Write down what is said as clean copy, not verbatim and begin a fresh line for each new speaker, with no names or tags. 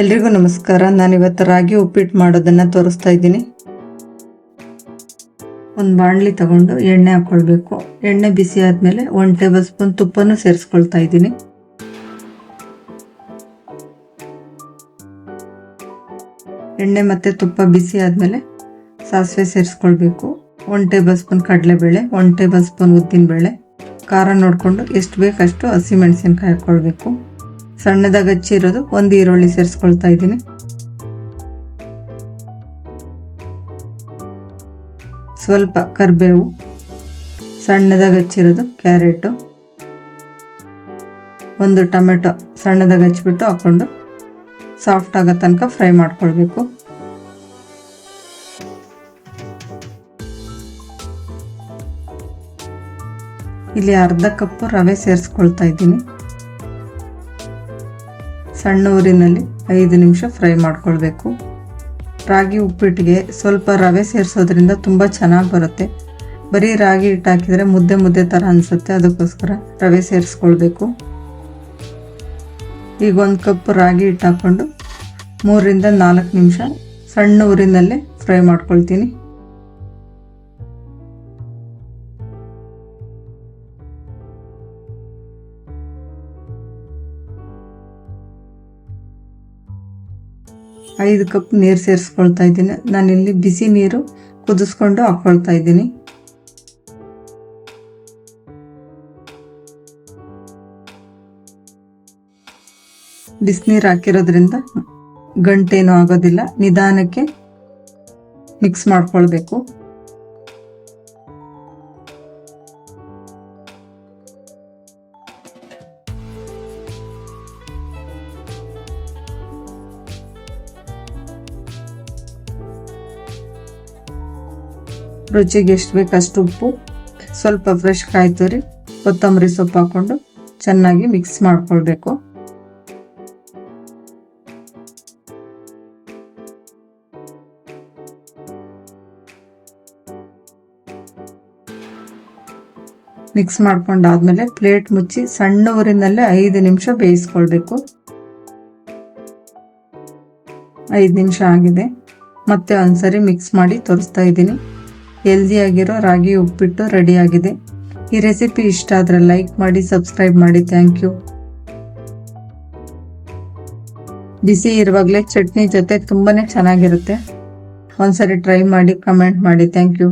ಎಲ್ರಿಗೂ ನಮಸ್ಕಾರ. ನಾನಿವತ್ತು ರಾಗಿ ಉಪ್ಪಿಟ್ಟು ಮಾಡೋದನ್ನು ತೋರಿಸ್ತಾ ಇದ್ದೀನಿ. ಒಂದು ಬಾಣಲಿ ತಗೊಂಡು ಎಣ್ಣೆ ಹಾಕ್ಕೊಳ್ಬೇಕು. ಎಣ್ಣೆ ಬಿಸಿ ಆದಮೇಲೆ 1 ಟೇಬಲ್ ಸ್ಪೂನ್ ತುಪ್ಪನೂ ಸೇರಿಸ್ಕೊಳ್ತಾ ಇದ್ದೀನಿ. ಎಣ್ಣೆ ಮತ್ತು ತುಪ್ಪ ಬಿಸಿ ಆದಮೇಲೆ ಸಾಸಿವೆ ಸೇರಿಸ್ಕೊಳ್ಬೇಕು. 1 ಟೇಬಲ್ ಸ್ಪೂನ್ ಕಡಲೆಬೇಳೆ, 1 ಟೇಬಲ್ ಸ್ಪೂನ್ ಉದ್ದಿನಬೇಳೆ, ಖಾರ ನೋಡಿಕೊಂಡು ಎಷ್ಟು ಬೇಕಷ್ಟು ಹಸಿಮೆಣಸಿನ್ಕಾಯಿ ಹಾಕ್ಕೊಳ್ಬೇಕು. ಸಣ್ಣದಾಗಿ ಹಚ್ಚಿರೋದು 1 ಈರುಳ್ಳಿ ಸೇರಿಸ್ಕೊಳ್ತಾ ಇದ್ದೀನಿ. ಸ್ವಲ್ಪ ಕರಿಬೇವು, ಸಣ್ಣದಾಗಿ ಹಚ್ಚಿರೋದು ಕ್ಯಾರೆಟು, 1 ಟೊಮೆಟೊ ಸಣ್ಣದಾಗಿ ಹಚ್ಚಿಬಿಟ್ಟು ಹಾಕ್ಕೊಂಡು ಸಾಫ್ಟ್ ಆಗೋ ತನಕ ಫ್ರೈ ಮಾಡ್ಕೊಳ್ಬೇಕು. ಇಲ್ಲಿ ಅರ್ಧ ಕಪ್ ರವೆ ಸೇರಿಸ್ಕೊಳ್ತಾ ಇದ್ದೀನಿ. ಸಣ್ಣ ಊರಿನಲ್ಲಿ 5 ನಿಮಿಷ ಫ್ರೈ ಮಾಡ್ಕೊಳ್ಬೇಕು. ರಾಗಿ ಉಪ್ಪಿಟ್ಟಿಗೆ ಸ್ವಲ್ಪ ರವೆ ಸೇರಿಸೋದ್ರಿಂದ ತುಂಬ ಚೆನ್ನಾಗಿ ಬರುತ್ತೆ. ಬರೀ ರಾಗಿ ಹಿಟ್ಟು ಹಾಕಿದರೆ ಮುದ್ದೆ ಮುದ್ದೆ ಥರ ಅನಿಸುತ್ತೆ, ಅದಕ್ಕೋಸ್ಕರ ರವೆ ಸೇರಿಸ್ಕೊಳ್ಬೇಕು. ಈಗ 1 ಕಪ್ ರಾಗಿ ಹಿಟ್ಟು ಹಾಕ್ಕೊಂಡು 3 ರಿಂದ 4 ನಿಮಿಷ ಸಣ್ಣ ಊರಿನಲ್ಲೇ ಫ್ರೈ ಮಾಡ್ಕೊಳ್ತೀನಿ. ಐದು ಕಪ್ ನೀರು ಸೇರಿಸ್ಕೊಳ್ತಾ ಇದ್ದೀನಿ. ನಾನಿಲ್ಲಿ ಬಿಸಿ ನೀರು ಕುದಿಸ್ಕೊಂಡು ಹಾಕ್ಕೊಳ್ತಾ ಇದ್ದೀನಿ. ಬಿಸಿನೀರು ಹಾಕಿರೋದ್ರಿಂದ ಗಂಟೇನೂ ಆಗೋದಿಲ್ಲ. ನಿಧಾನಕ್ಕೆ ಮಿಕ್ಸ್ ಮಾಡ್ಕೊಳ್ಬೇಕು. ರುಚಿಗೆ ಎಷ್ಟು ಬೇಕಷ್ಟು ಉಪ್ಪು, ಸ್ವಲ್ಪ ಫ್ರೆಶ್ ಕಾಯಿ ತುರಿ, ಕೊತ್ತಂಬರಿ ಸೊಪ್ಪು ಹಾಕ್ಕೊಂಡು ಚೆನ್ನಾಗಿ ಮಿಕ್ಸ್ ಮಾಡ್ಕೊಳ್ಬೇಕು. ಮಿಕ್ಸ್ ಮಾಡ್ಕೊಂಡಾದ್ಮೇಲೆ ಪ್ಲೇಟ್ ಮುಚ್ಚಿ ಸಣ್ಣ ಊರಿನಲ್ಲೇ 5 ನಿಮಿಷ ಬೇಯಿಸ್ಕೊಳ್ಬೇಕು. 5 ನಿಮಿಷ ಆಗಿದೆ. ಮತ್ತೆ ಒಂದ್ಸರಿ ಮಿಕ್ಸ್ ಮಾಡಿ ತೋರಿಸ್ತಾ ಇದ್ದೀನಿ. ಹೆಲ್ದಿಯಾಗಿರೋ ರಾಗಿ ಉಪ್ಪಿಟ್ಟು ರೆಡಿ ಆಗಿದೆ. ಈ ರೆಸಿಪಿ ಇಷ್ಟ ಆದರೆ ಲೈಕ್ ಮಾಡಿ, ಸಬ್ಸ್ಕ್ರೈಬ್ ಮಾಡಿ. Thank you. ಬಿಸಿ ಇರುವಾಗಲೇ ಚಟ್ನಿ ಜೊತೆ ತುಂಬಾನೇ ಚೆನ್ನಾಗಿರುತ್ತೆ. ಒಂದ್ಸರಿ ಟ್ರೈ ಮಾಡಿ, ಕಮೆಂಟ್ ಮಾಡಿ. Thank you.